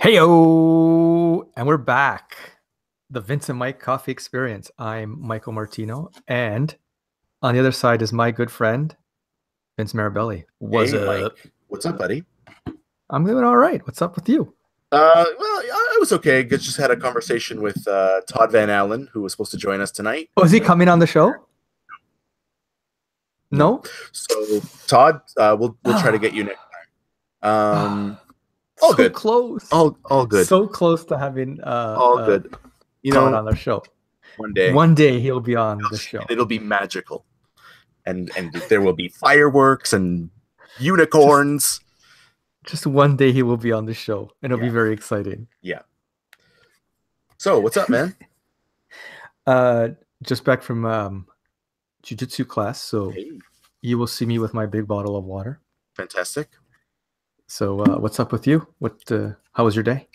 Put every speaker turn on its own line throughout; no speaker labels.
Heyo, and we're back. The Vincent Mike Coffee Experience. I'm Michael Martino, and on the other side is my good friend, Vince Marabelli.
Hey, Mike. What's up, buddy?
I'm doing all right. What's up with you?
Well, I was okay. Just had a conversation with Todd Van Allen, who was supposed to join us tonight.
Oh, is he coming on the show? No?
So, Todd, we'll try to get you next time. All
so
good.
Close.
All good.
So close to having
all good.
Todd on the show.
One day
he'll be on the show.
It'll be magical, and there will be fireworks and unicorns.
Just one day he will be on the show, and it'll be very exciting.
Yeah. So, what's up, man?
Just back from jiu-jitsu class, so you will see me with my big bottle of water.
Fantastic.
So, what's up with you? How was your day?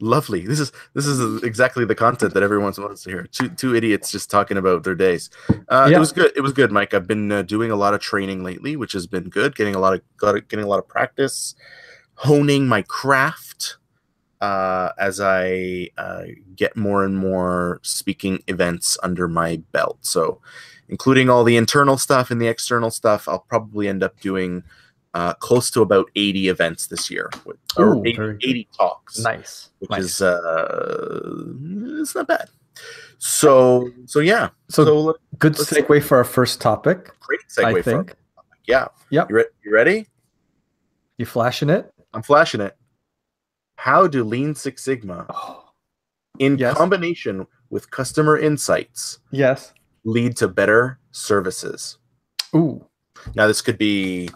Lovely. This is exactly the content that everyone wants to hear. Two idiots just talking about their days. It was good. It was good, Mike. I've been doing a lot of training lately, which has been good. Getting a lot of practice, honing my craft as I get more and more speaking events under my belt. So, including all the internal stuff and the external stuff, I'll probably end up doing close to about 80 events this year, or 80 talks.
Nice.
Which is it's not bad. So yeah.
So good segue for our first topic.
Great segue. I think. Yeah.
Yep.
You ready?
You flashing it?
I'm flashing it. How do Lean Six Sigma, in combination with customer insights, lead to better services?
Ooh.
Now this could be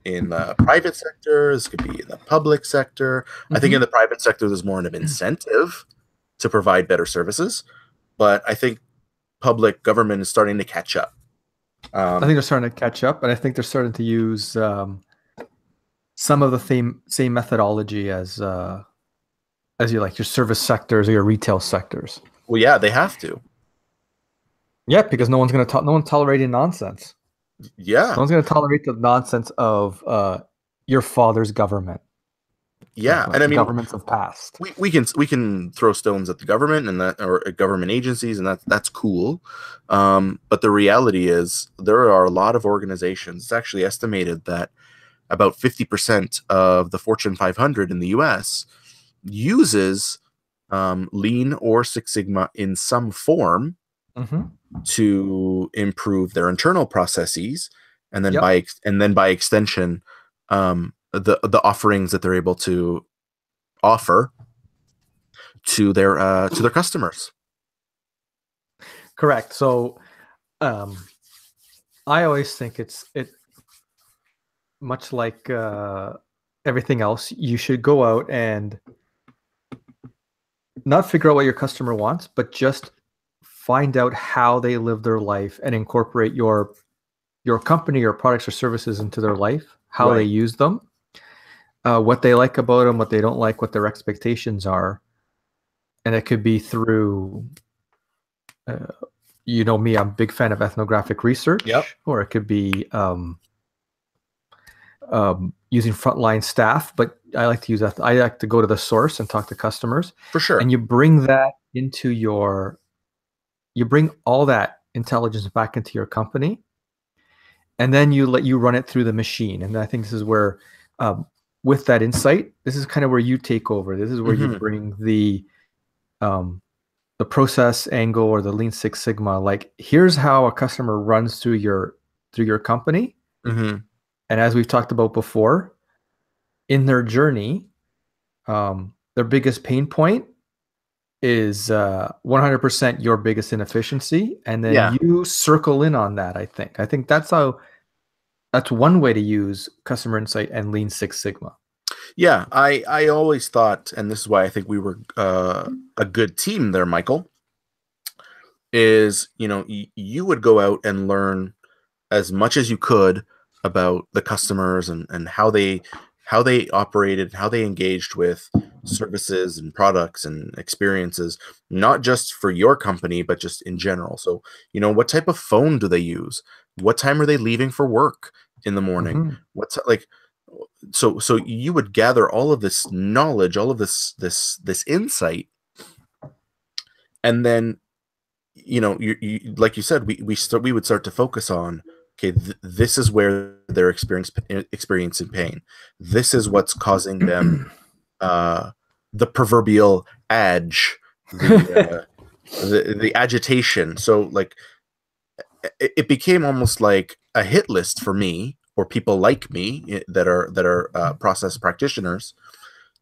in the private sector, this could be in the public sector. I think in the private sector, there's more of an incentive to provide better services, but I think public government is starting to catch up.
I think they're starting to catch up, and I think they're starting to use some of the same methodology as you like your service sectors or your retail sectors.
Well, yeah, they have to.
Yeah, because no one's tolerating nonsense.
Yeah.
No one's going to tolerate the nonsense of your father's government.
Yeah, and I mean,
governments of past.
We can throw stones at the government and or at government agencies, and that's cool. But the reality is, there are a lot of organizations. It's actually estimated that about 50% of the Fortune 500 in the U.S. uses Lean or Six Sigma in some form. To improve their internal processes, and then by extension, the offerings that they're able to offer to their customers.
Correct. So, I always think it much like everything else. You should go out and not figure out what your customer wants, but just find out how they live their life and incorporate your company, your products or services into their life, how they use them, what they like about them, what they don't like, what their expectations are. And it could be through, you know me, I'm a big fan of ethnographic research, or it could be using frontline staff, but I like to go to the source and talk to customers.
For sure.
And you bring that into you bring all that intelligence back into your company, and then you run it through the machine. And I think this is where, with that insight, this is kind of where you take over. This is where you bring the process angle or the Lean Six Sigma. Like, here's how a customer runs through your company. And as we've talked about before, in their journey, their biggest pain point is 100% your biggest inefficiency, and then you circle in on that. I think that's one way to use customer insight and Lean Six Sigma.
Yeah, I always thought, and this is why I think we were a good team there, Michael, is, you would go out and learn as much as you could about the customers and how they operated, how they engaged with services and products and experiences, not just for your company, but just in general. So, what type of phone do they use? What time are they leaving for work in the morning? What's like, So you would gather all of this knowledge, all of this insight, and then, you like you said, we would start to focus on, okay, this is where they're experiencing pain. This is what's causing them the proverbial edge, the agitation. So like it became almost like a hit list for me, or people like me that are process practitioners,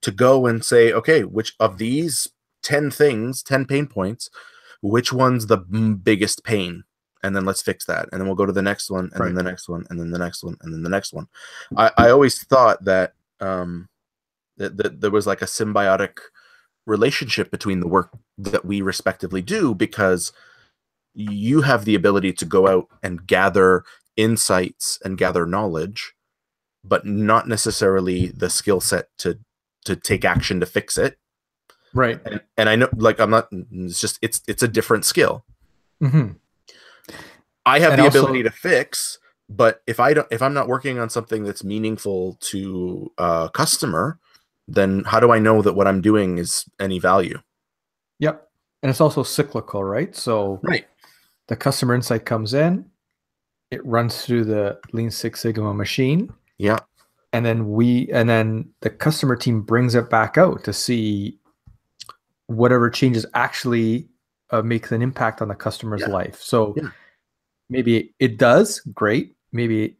to go and say, okay, which of these 10 things, 10 pain points, which one's the biggest pain? And then let's fix that. And then we'll go to the next one, and then the next one, and then the next one, and then the next one. I always thought that, that there was like a symbiotic relationship between the work that we respectively do, because you have the ability to go out and gather insights and gather knowledge, but not necessarily the skill set to take action to fix it.
Right.
And I know, like, it's a different skill.
Mm-hmm.
I have the ability to fix, but if I'm not working on something that's meaningful to a customer, then how do I know that what I'm doing is any value?
Yep. And it's also cyclical, right? So the customer insight comes in, it runs through the Lean Six Sigma machine.
Yeah.
And then the customer team brings it back out to see whatever changes actually makes an impact on the customer's life. So maybe it does great. Maybe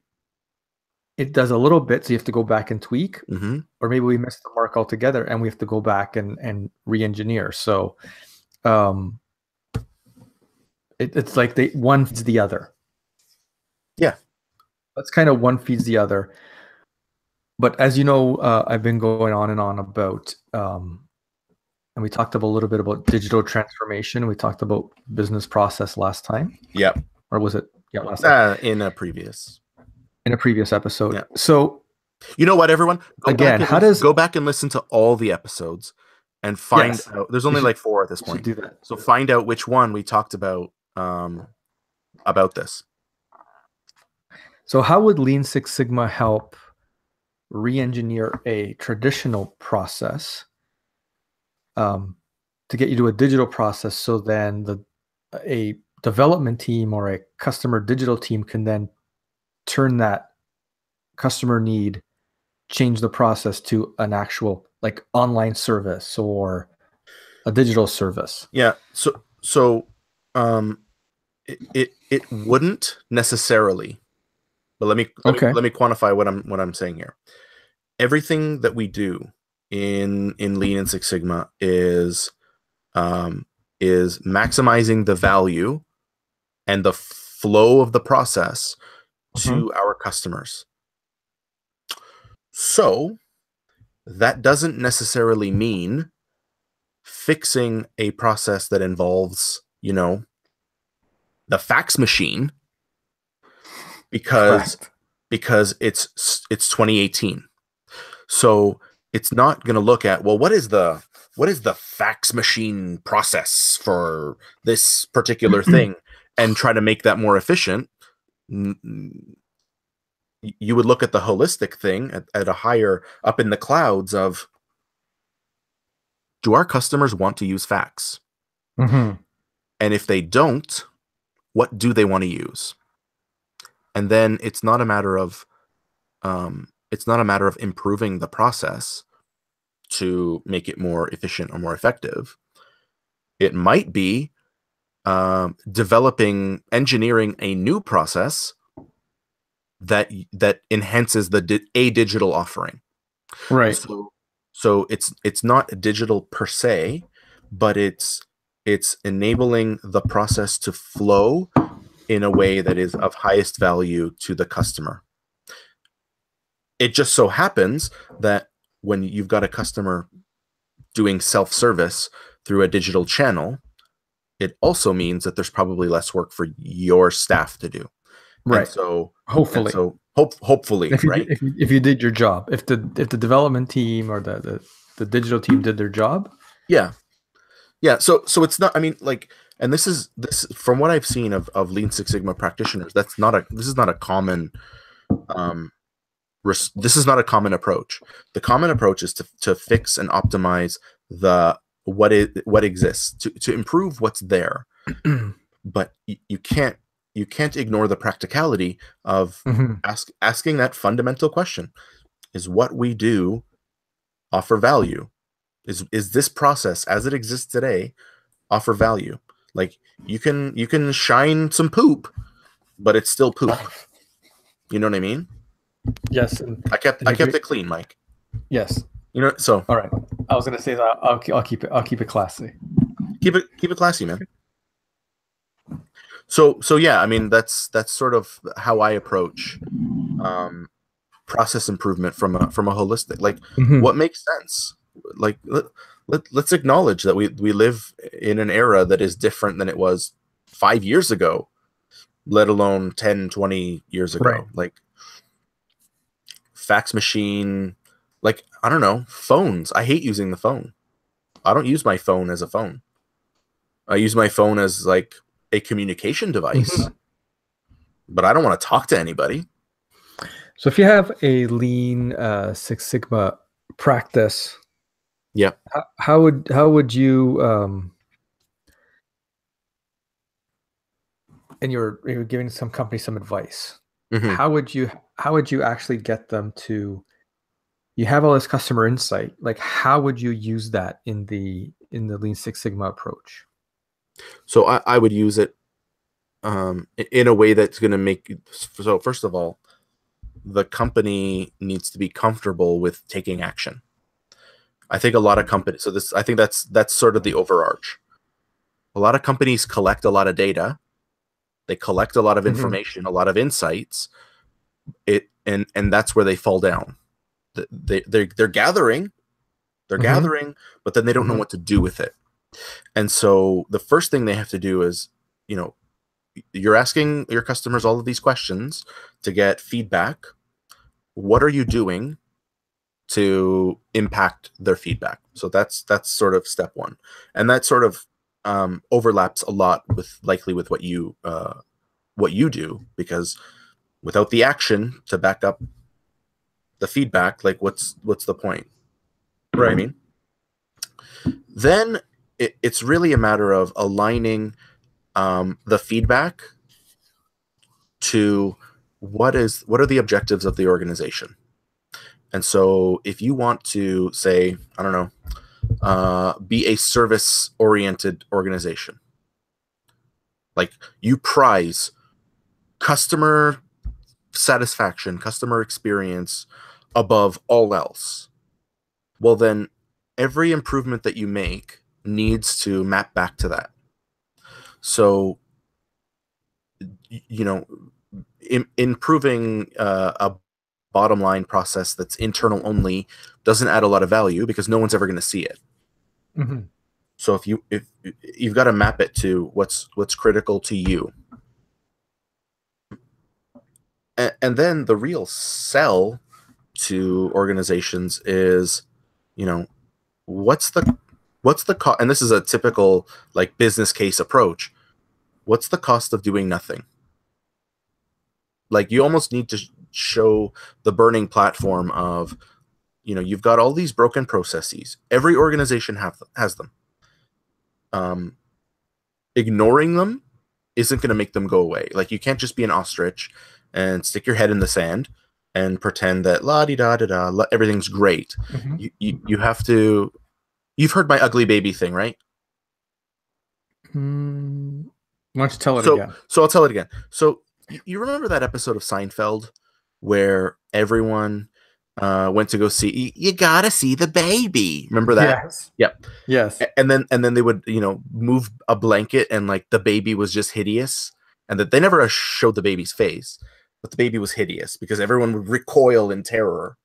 it does a little bit, so you have to go back and tweak, or maybe we missed the mark altogether and we have to go back and re-engineer. So it's like one feeds the other. Yeah, that's kind of one feeds the other. But as you know, I've been going on and on about, and we talked a little bit about digital transformation. We talked about business process last time.
Yep.
Or was it? Yeah, last time.
In a previous
episode.
Yeah.
So,
you know what, everyone? Go back and listen to all the episodes and find out. There's only like 4 at this point.
Do that.
So find out which one we talked about this.
So how would Lean Six Sigma help re-engineer a traditional process to get you to a digital process, so then a development team or a customer digital team can then turn that customer need, change the process to an actual like online service or a digital service?
Yeah. So it wouldn't necessarily, but let me quantify what I'm saying here. Everything that we do in Lean and Six Sigma is maximizing the value and the flow of the process to our customers. So that doesn't necessarily mean fixing a process that involves, the fax machine, because it's 2018. So it's not going to look at, well, what is the fax machine process for this particular thing, and try to make that more efficient. You would look at the holistic thing at a higher up in the clouds of, do our customers want to use fax? And if they don't, what do they want to use? And then it's not a matter of improving the process to make it more efficient or more effective. It might be engineering a new process that enhances a digital offering.
Right.
So it's not digital per se, but it's enabling the process to flow in a way that is of highest value to the customer. It just so happens that when you've got a customer doing self-service through a digital channel, it also means that there's probably less work for your staff to do.
Right.
And so
hopefully,
hopefully, right?
If you did your job, if the development team or the digital team did their job.
Yeah. So it's not. I mean, like, and this is from what I've seen of Lean Six Sigma practitioners. This is not a common this is not a common approach. The common approach is to fix and optimize what exists, to improve what's there. But you can't ignore the practicality of asking that fundamental question: is what we do offer value? Is this process as it exists today offer value? Like, you can shine some poop, but it's still poop. You know what I mean?
Yes.
I kept it clean, Mike.
Yes.
You know, so
all right. I was gonna say that I'll keep it classy.
Keep it classy, man. So yeah, I mean, that's sort of how I approach process improvement from a holistic, like, what makes sense. Like, let's acknowledge that we live in an era that is different than it was 5 years ago, let alone 10, 20 years ago.
Right.
Like, fax machine, like, I don't know, phones. I hate using the phone. I don't use my phone as a phone. I use my phone as like a communication device, but I don't want to talk to anybody.
So if you have a lean Six Sigma practice,
yeah,
how would you and you're giving some company some advice, how would you actually get them to, you have all this customer insight, like how would you use that in the Lean Six Sigma approach?
So I would use it in a way that's going to make, so first of all, the company needs to be comfortable with taking action. I think a lot of companies, I think that's sort of the overarch. A lot of companies collect a lot of data. They collect a lot of information, a lot of insights, and that's where they fall down. They're gathering, but then they don't know what to do with it. And so the first thing they have to do is, you're asking your customers all of these questions to get feedback. What are you doing to impact their feedback? So that's sort of step one, and that sort of overlaps a lot with what you do, because without the action to back up the feedback, like what's the point? Right. I mean, then it's really a matter of aligning the feedback to what are the objectives of the organization. And so if you want to, say, I don't know, be a service-oriented organization, like you prize customer satisfaction, customer experience above all else, well, then every improvement that you make needs to map back to that. So, improving a bottom line process that's internal only doesn't add a lot of value, because no one's ever going to see it. So if you've got to map it to what's critical to you, and then the real sell to organizations is, what's the cost? And this is a typical like business case approach. What's the cost of doing nothing? Like, you almost need to show the burning platform of, you've got all these broken processes. Every organization has them. Ignoring them isn't going to make them go away. Like, you can't just be an ostrich and stick your head in the sand and pretend that la-di-da-da-da, everything's great. You have to. You've heard my ugly baby thing, right?
Why don't you tell it again?
So I'll tell it again. So you remember that episode of Seinfeld where everyone went to go see, you gotta see the baby. Remember that?
Yes.
Yep.
Yes.
And then they would, move a blanket, and like the baby was just hideous, and that they never showed the baby's face, but the baby was hideous because everyone would recoil in terror.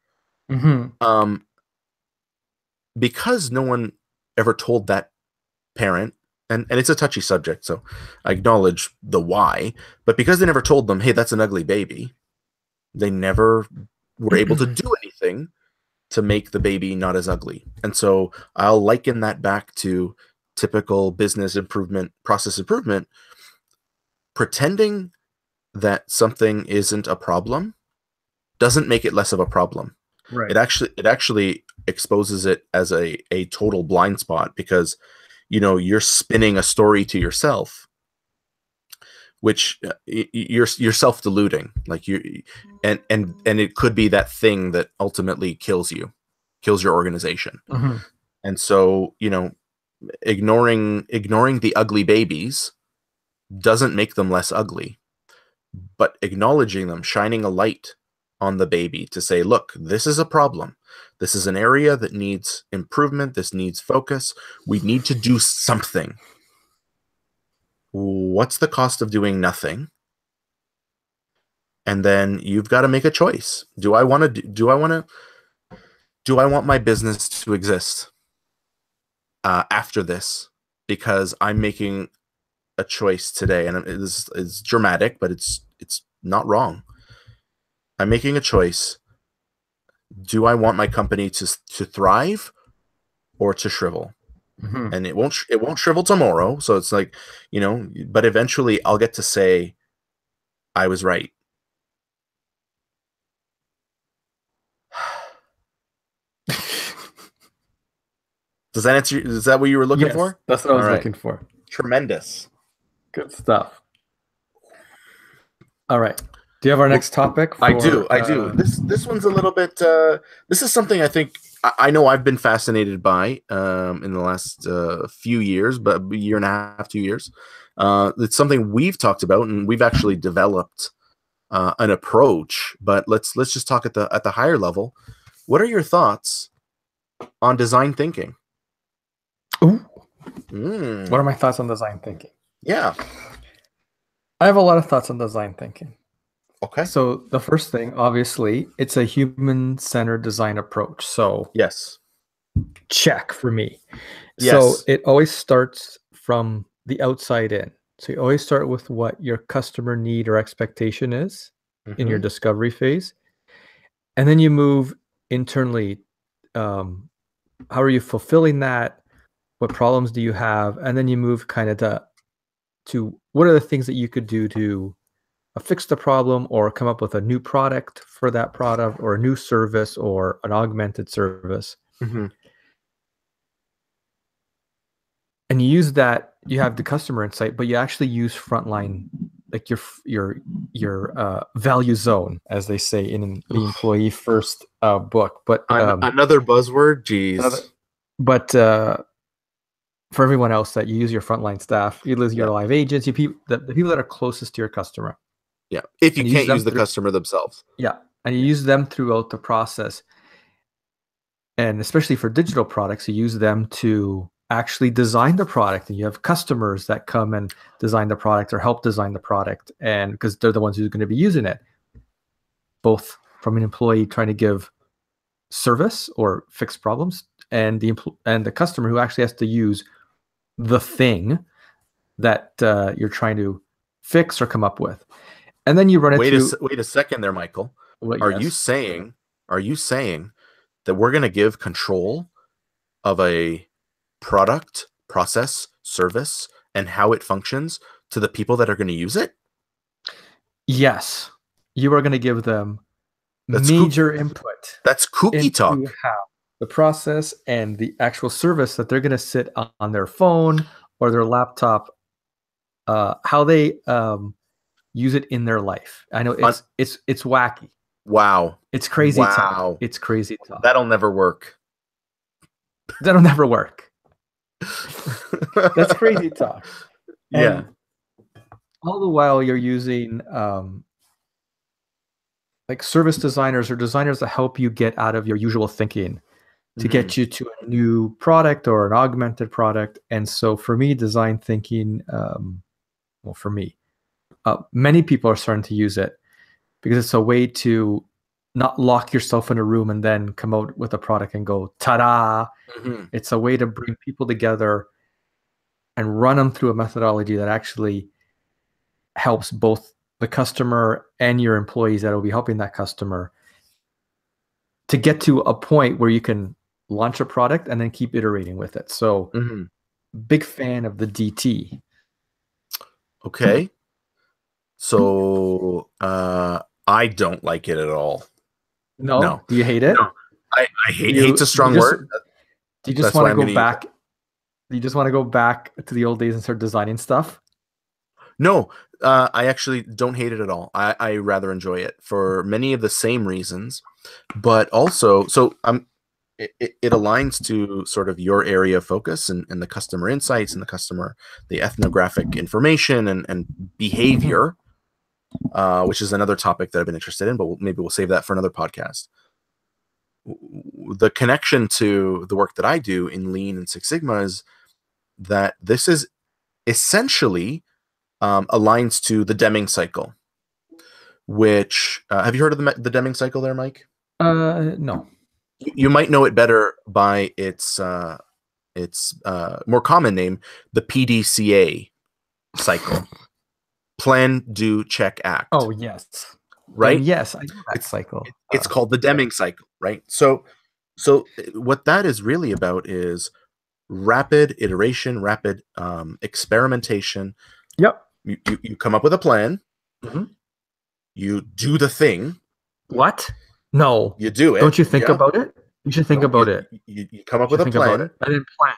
Because no one ever told that parent, and it's a touchy subject, so I acknowledge the why, but because they never told them, hey, that's an ugly baby, they never were able to do anything to make the baby not as ugly. And so I'll liken that back to typical business improvement, process improvement. Pretending that something isn't a problem doesn't make it less of a problem.
Right.
It actually exposes it as a total blind spot, because you're spinning a story to yourself, which you're self-deluding, like you and it could be that thing that ultimately kills your organization.
Mm-hmm.
And so ignoring the ugly babies doesn't make them less ugly, but acknowledging them, shining a light on the baby to say, look, this is a problem. This is an area that needs improvement. This needs focus. We need to do something. What's the cost of doing nothing? And then you've got to make a choice. Do I want my business to exist after this? Because I'm making a choice today, and it's dramatic, but it's not wrong. I'm making a choice. Do I want my company to thrive or to shrivel?
Mm-hmm.
And it won't shrivel tomorrow. So it's like, but eventually I'll get to say I was right. Does that answer? Is that what you were looking
Yes,
for?
that's what I was
All right.
looking for.
Tremendous.
Good stuff. All right. Do you have our next topic?
I do. This one's a little bit. This is something I think I know I've been fascinated by in the last few years, but a year and a half, 2 years. It's something we've talked about, and we've actually developed an approach. But let's just talk at the higher level. What are your thoughts on design thinking?
Ooh. What are my thoughts on design thinking?
Yeah.
I have a lot of thoughts on design thinking.
Okay.
So the first thing, obviously, it's a human-centered design approach. So
yes,
check for me.
Yes.
So it always starts from the outside in. So you always start with what your customer need or expectation is in your discovery phase. And then you move internally. How are you fulfilling that? What problems do you have? And then you move kind of to what are the things that you could do to fix the problem or come up with a new product for that product or a new service or an augmented service.
Mm-hmm.
And you use that, you have the customer insight, but you actually use frontline, like your value zone, as they say in the employee first book. But
another buzzword, geez.
But for everyone else, that you use your frontline staff, you use your live agents, the people that are closest to your customer.
Yeah, if you can't use the customer themselves.
Yeah, and you use them throughout the process. And especially for digital products, you use them to actually design the product. And you have customers that come and design the product or help design the product, and because they're the ones who's going to be using it, both from an employee trying to give service or fix problems, and the customer who actually has to use the thing that you're trying to fix or come up with. And then you run into
wait a second there, Michael.
What,
are
yes.
you saying that we're going to give control of a product, process, service, and how it functions to the people that are going to use it?
Yes, you are going to give them major input.
That's kooky talk.
How the process and the actual service that they're going to sit on their phone or their laptop, how they use it in their life. I know it's wacky.
Wow.
It's crazy talk. It's crazy talk.
That'll never work.
That'll never work. That's crazy talk.
Yeah.
And all the while you're using like service designers or designers that help you get out of your usual thinking to get you to a new product or an augmented product. And so for me, design thinking, well, for me, many people are starting to use it because it's a way to not lock yourself in a room and then come out with a product and go, ta-da. It's a way to bring people together and run them through a methodology that actually helps both the customer and your employees that will be helping that customer to get to a point where you can launch a product and then keep iterating with it. So big fan of the DT.
Okay. So I don't like it at all.
No?
No.
Do you hate it?
No. I hate hate's a strong word.
Do you just
That's
want
why
to
I'm
go
going to use
back?
it.
You just want to go back to the old days and start designing stuff?
No, I actually don't hate it at all. I rather enjoy it for many of the same reasons, but also, it aligns to sort of your area of focus and the customer insights and the ethnographic information and behavior, which is another topic that I've been interested in, but maybe we'll save that for another podcast. The connection to the work that I do in Lean and Six Sigma is that this is essentially aligns to the Deming cycle, which have you heard of the Deming cycle there, Mike?
No.
You might know it better by its more common name, the PDCA cycle: plan, do, check, act.
Oh, yes.
Right?
And yes, I know that cycle.
It's called the Deming cycle, right? So what that is really about is rapid iteration, rapid experimentation.
Yep.
You come up with a plan.
Mm-hmm.
You do the thing.
What? No.
You do it.
Don't you think about it? You should think about it.
You come up with a plan.
And then plan.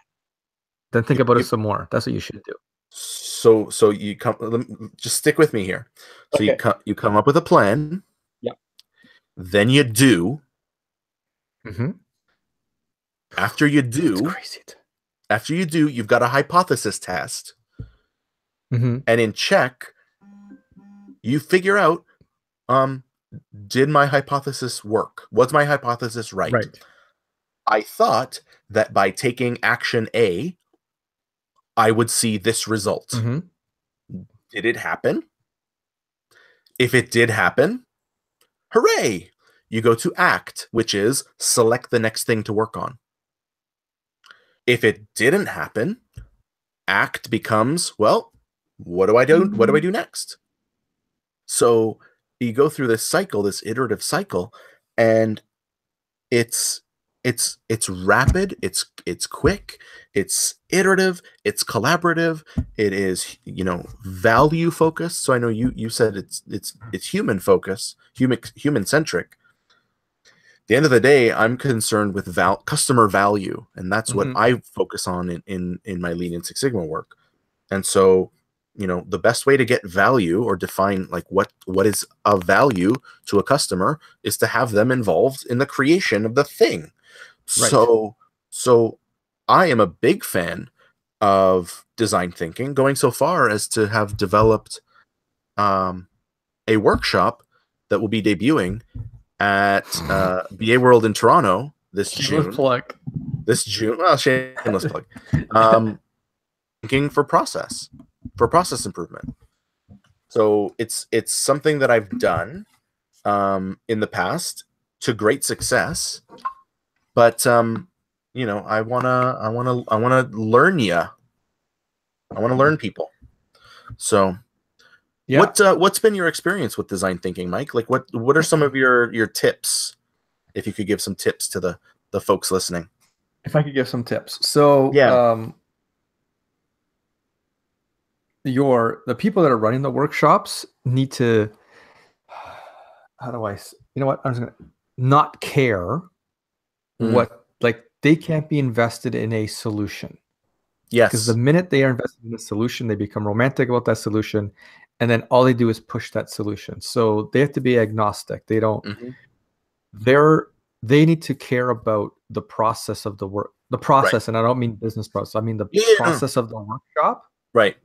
Then think about it some more. That's what you should do.
So you come. Just stick with me here. So
okay.
you come up with a plan.
Yeah.
Then you do.
Mm-hmm.
After you do,
crazy.
After you do, you've got a hypothesis test.
Mm-hmm.
And in check, you figure out, did my hypothesis work? Was my hypothesis right?
Right.
I thought that by taking action A, I would see this result.
Mm-hmm.
Did it happen? If it did happen, hooray! You go to act, which is select the next thing to work on. If it didn't happen, act becomes, well, what do I do? What do I do next? So you go through this cycle, this iterative cycle, and it's rapid, it's quick, it's iterative, it's collaborative, it is value focused. So I know you said it's human focus, human centric. At the end of the day, I'm concerned with customer value, and that's what I focus on in my Lean and Six Sigma work. And so, the best way to get value or define like what is of value to a customer is to have them involved in the creation of the thing. Right. So I am a big fan of design thinking, going so far as to have developed a workshop that will be debuting at BA World in Toronto this June. Well, shameless plug. Thinking for process improvement. So it's something that I've done in the past to great success, but I wanna learn I wanna learn people. So yeah. What's been your experience with design thinking, Mike? Like what are some of your tips? If you could give some tips to the folks listening.
If I could give some tips. So yeah. The people that are running the workshops need to, I'm just gonna not care what, like, they can't be invested in a solution.
Yes.
Because the minute they are invested in a solution, they become romantic about that solution, and then all they do is push that solution. So they have to be agnostic. They don't. They need to care about the process of the work, right. And I don't mean business process. I mean the process of the workshop.
Right.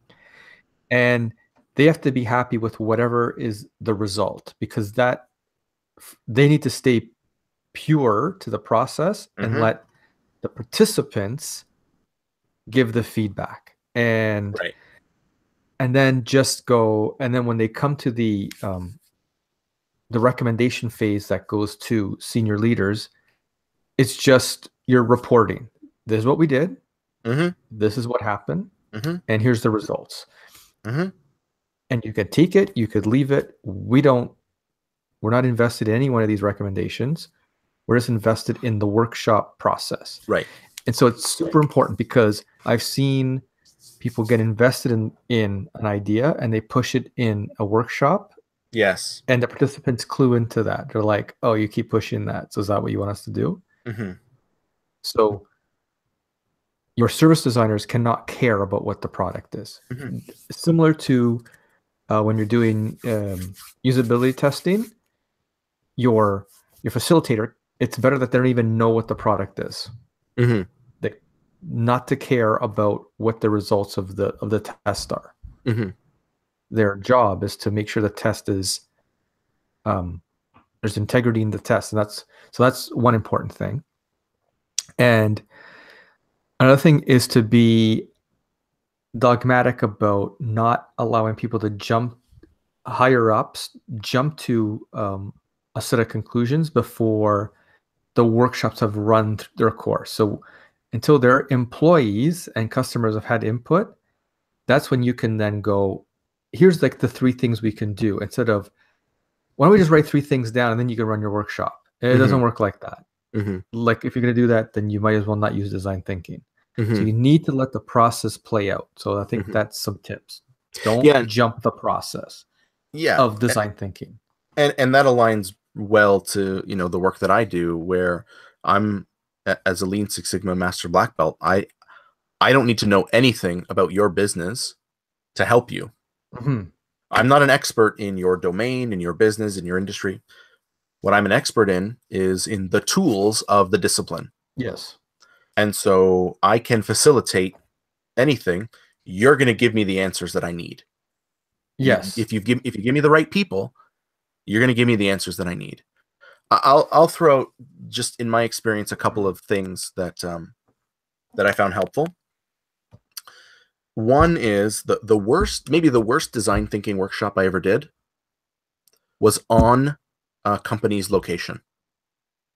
And they have to be happy with whatever is the result, because that they need to stay pure to the process and let the participants give the feedback and then just go. And then when they come to the recommendation phase that goes to senior leaders, it's just you're reporting. This is what we did. This is what happened. And here's the results. And you could take it, you could leave it. We're not invested in any one of these recommendations. We're just invested in the workshop process.
Right.
And so it's super important, because I've seen people get invested in an idea and they push it in a workshop
Yes.
And the participants clue into that. They're like, oh, you keep pushing that. So is that what you want us to do?
Mm-hmm.
So your service designers cannot care about what the product is.
Mm-hmm.
Similar to when you're doing usability testing, your facilitator, it's better that they don't even know what the product is.
Mm-hmm.
They, not to care about what the results of the test are.
Mm-hmm.
Their job is to make sure the test is there's integrity in the test, and that's one important thing. And another thing is to be dogmatic about not allowing people to jump higher ups, jump to a set of conclusions before the workshops have run their course. So until their employees and customers have had input, that's when you can then go, here's like the 3 things we can do, instead of, why don't we just write 3 things down and then you can run your workshop. It
Mm-hmm.
doesn't work like that.
Mm-hmm.
Like if you're going to do that, then you might as well not use design thinking.
Mm-hmm.
So you need to let the process play out. So I think
Mm-hmm.
that's some tips. Don't
Yeah.
jump the process
Yeah.
of design thinking.
And that aligns well to, you know, the work that I do, where I'm as a Lean Six Sigma Master Black Belt. I don't need to know anything about your business to help you.
Mm-hmm.
I'm not an expert in your domain, in your business, in your industry. What I'm an expert in is in the tools of the discipline.
Yes.
And so I can facilitate anything. You're going to give me the answers that I need.
Yes.
If you give me the right people, you're going to give me the answers that I need. I'll throw out, just in my experience, a couple of things that I found helpful. One is the worst, maybe the worst design thinking workshop I ever did was on a company's location,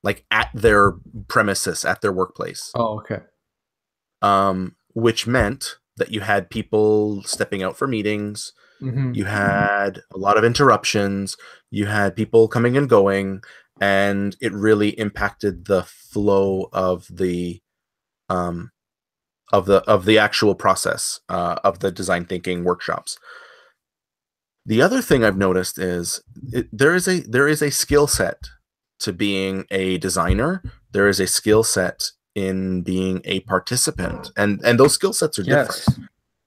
like at their premises, at their workplace.
Oh, okay.
Which meant that you had people stepping out for meetings.
Mm-hmm.
You had a lot of interruptions. You had people coming and going, and it really impacted the flow of the actual process of the design thinking workshops. The other thing I've noticed is there is a skill set to being a designer. There is a skill set in being a participant, and those skill sets are different,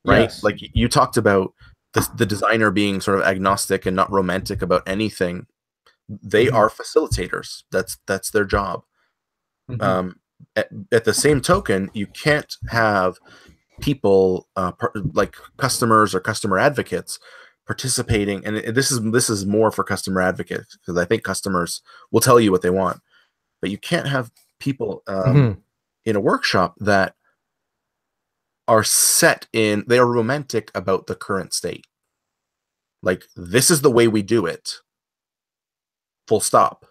right?
Yes.
Like you talked about the designer being sort of agnostic and not romantic about anything. They are facilitators. That's their job.
Mm-hmm.
At the same token, you can't have people like customers or customer advocates participating, and this is more for customer advocates, because I think customers will tell you what they want, but you can't have people in a workshop that they are romantic about the current state. Like, this is the way we do it, full stop.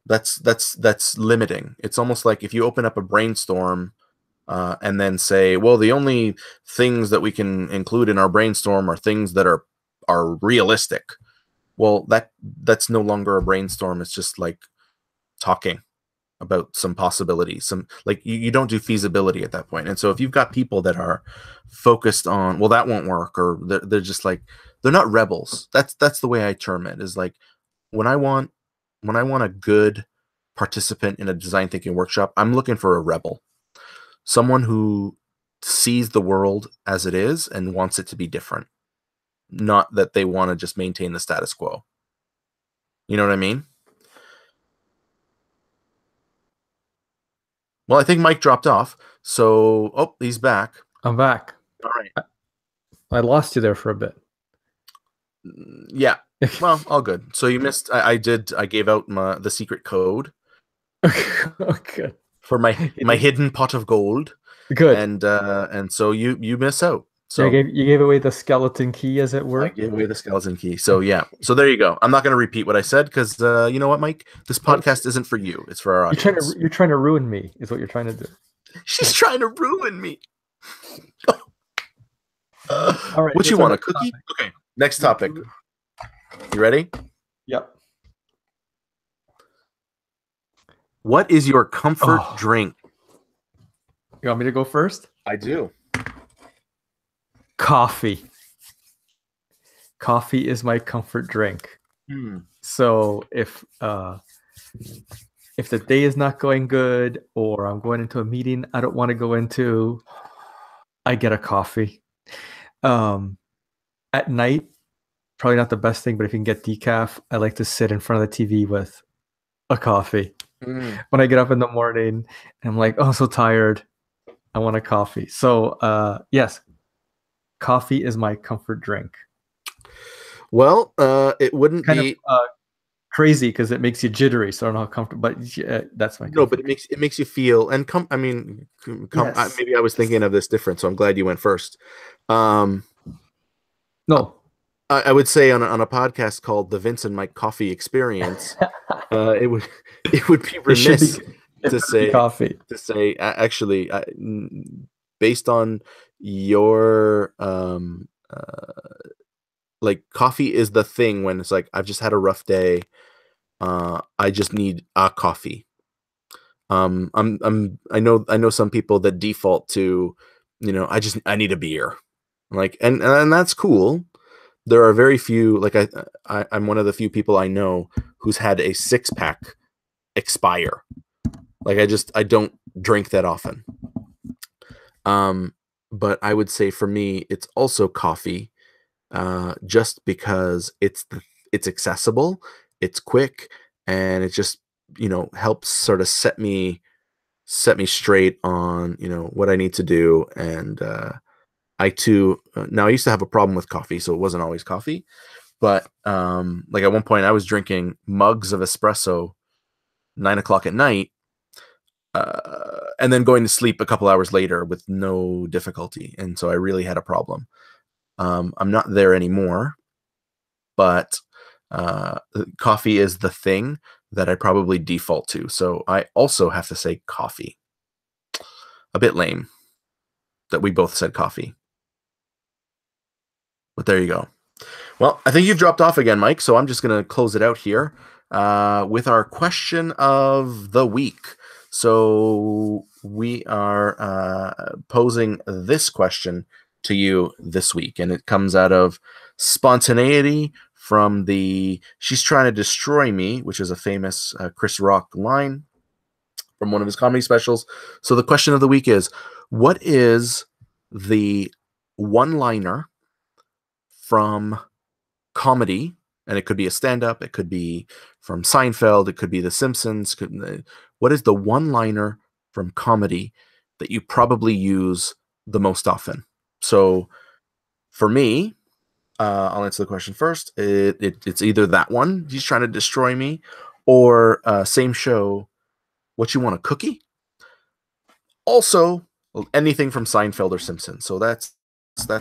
That's limiting. It's almost like if you open up a brainstorm and then say, well, the only things that we can include in our brainstorm are things that are realistic. Well, that's no longer a brainstorm. It's just like talking about some possibilities. Some, like, you don't do feasibility at that point. And so if you've got people that are focused on, well, that won't work, or they're just like, they're not rebels. That's the way I term it, is like, when I want a good participant in a design thinking workshop, I'm looking for a rebel. Someone who sees the world as it is and wants it to be different. Not that they want to just maintain the status quo. You know what I mean? Well, I think Mike dropped off. So, oh, he's back.
I'm back.
All right.
I lost you there for a bit.
Yeah. Well, all good. So you missed. I gave out the secret code.
Okay.
For my hidden pot of gold.
Good.
And so you miss out. So
you gave away the skeleton key, as it were.
I gave away the skeleton key. So yeah. So there you go. I'm not going to repeat what I said, because you know what, Mike? This podcast isn't for you. It's for our audience.
You're trying to ruin me, is what you're trying to do.
She's trying to ruin me.
All right.
What you want, a cookie? Topic. Okay. Next topic. You ready?
Yep.
What is your comfort drink?
You want me to go first?
I do.
Coffee. coffee is my comfort drink.
Hmm.
So if the day is not going good or I'm going into a meeting I don't want to go into, I get a coffee. At night, probably not the best thing, but if you can get decaf, I like to sit in front of the TV with a coffee. When I get up in the morning and I'm like, oh, I'm so tired, I want a coffee. So yes, coffee is my comfort drink.
Well, it wouldn't
Kind
be
of crazy because it makes you jittery, so I don't know how comfortable, but that's my
no,
comfort.
but it makes you feel and
Yes.
maybe I was thinking of this different, so I'm glad you went first. Um,
No.
I would say on a podcast called the Vincent Mike Coffee Experience, it would be
It should be
remiss to say
coffee.
actually based on your like coffee is the thing when it's like I've just had a rough day, I just need a coffee. I know some people that default to, I need a beer, like and that's cool. There are very few, like I'm one of the few people I know who's had a 6-pack expire. Like I don't drink that often. But I would say for me, it's also coffee, just because it's accessible, it's quick, and it just helps sort of set me straight on what I need to do. And I too now I used to have a problem with coffee, so it wasn't always coffee. But like at one point, I was drinking mugs of espresso 9 o'clock at night, and then going to sleep a couple hours later with no difficulty. And so I really had a problem. I'm not there anymore, but coffee is the thing that I probably default to. So I also have to say coffee. A bit lame that we both said coffee. But there you go. Well, I think you've dropped off again, Mike, so I'm just going to close it out here with our question of the week. So we are posing this question to you this week, and it comes out of Spontaneity from the She's Trying to Destroy Me, which is a famous Chris Rock line from one of his comedy specials. So the question of the week is, what is the one-liner from comedy? And it could be a stand-up, it could be from Seinfeld, it could be The Simpsons. What is the one-liner from comedy that you probably use the most often? So for me, I'll answer the question first. It's either that one, He's Trying to Destroy Me, or same show, What You Want, a Cookie? Also, anything from Seinfeld or Simpsons. So that's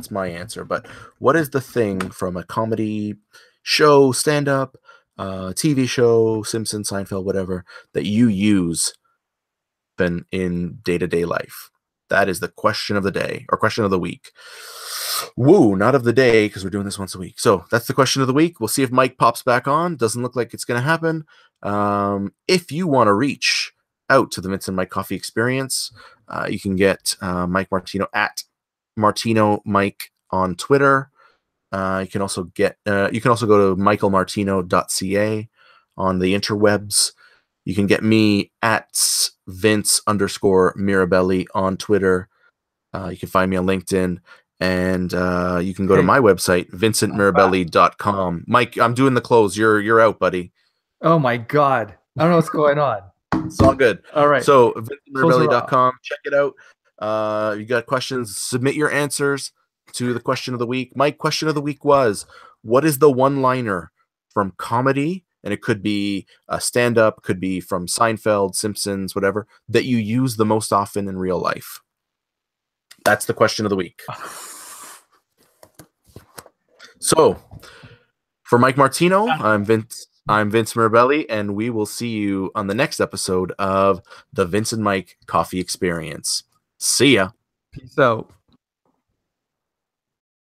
my answer. But what is the thing from a comedy show, stand-up, TV show, Simpsons, Seinfeld, whatever, that you use then in day-to-day life? That is the question of the day, or question of the week. Woo, not of the day, because we're doing this once a week. So that's the question of the week. We'll see if Mike pops back on. Doesn't look like it's going to happen. If you want to reach out to the Vincent Mike Coffee Experience, you can get Mike Martino at Martino Mike on Twitter. You can also go to michaelmartino.ca on the interwebs. You can get me at Vince_Mirabelli on Twitter. You can find me on LinkedIn, and you can go to my website, vincentmirabelli.com. Mike, I'm doing the close. You're out, buddy.
Oh my God. I don't know what's going on.
It's all good.
All right.
So vincentmirabelli.com, check it out. You got questions, submit your answers to the question of the week. My question of the week was, what is the one-liner from comedy, and it could be a stand-up, could be from Seinfeld, Simpsons, whatever, that you use the most often in real life? That's the question of the week. So, for Mike Martino, I'm Vince Mirabelli, and we will see you on the next episode of the Vincent Mike Coffee Experience. See ya.
Peace out.